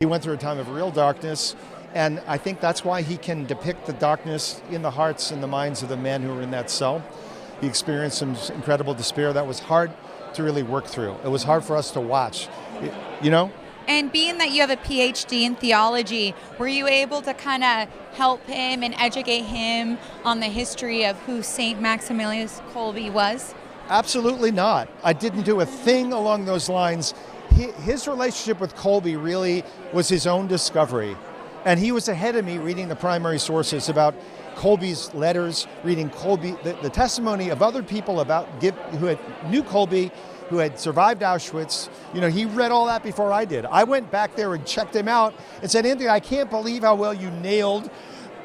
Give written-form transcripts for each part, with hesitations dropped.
He went through a time of real darkness, and I think that's why he can depict the darkness in the hearts and the minds of the men who were in that cell. He experienced some incredible despair that was hard to really work through. It was hard for us to watch, you know? And being that you have a PhD in theology, were you able to kind of help him and educate him on the history of who St. Maximilian Kolbe was? Absolutely not. I didn't do a thing along those lines. His relationship with Kolbe really was his own discovery. And he was ahead of me reading the primary sources about Kolbe's letters, reading Kolbe, the testimony of other people who knew Kolbe, who had survived Auschwitz. You know, he read all that before I did. I went back there and checked him out and said, Anthony, I can't believe how well you nailed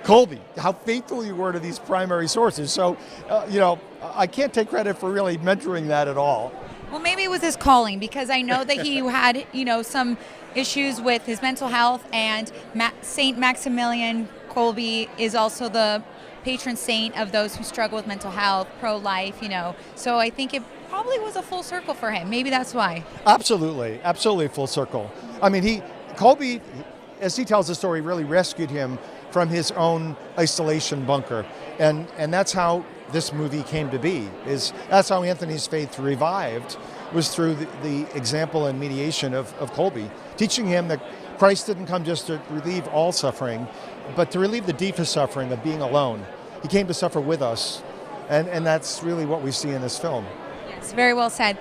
Kolbe, how faithful you were to these primary sources. So, I can't take credit for really mentoring that at all. Well, maybe it was his calling, because I know that he had, some issues with his mental health, and St. Maximilian Kolbe is also the patron saint of those who struggle with mental health, pro-life, So I think it probably was a full circle for him. Maybe that's why. Absolutely full circle. I mean, Kolbe, as he tells the story, really rescued him from his own isolation bunker. And that's how this movie came to be. That's how Anthony's faith revived, was through the example and mediation of Kolbe, teaching him that Christ didn't come just to relieve all suffering, but to relieve the deepest suffering of being alone. He came to suffer with us, and that's really what we see in this film. Yes, very well said.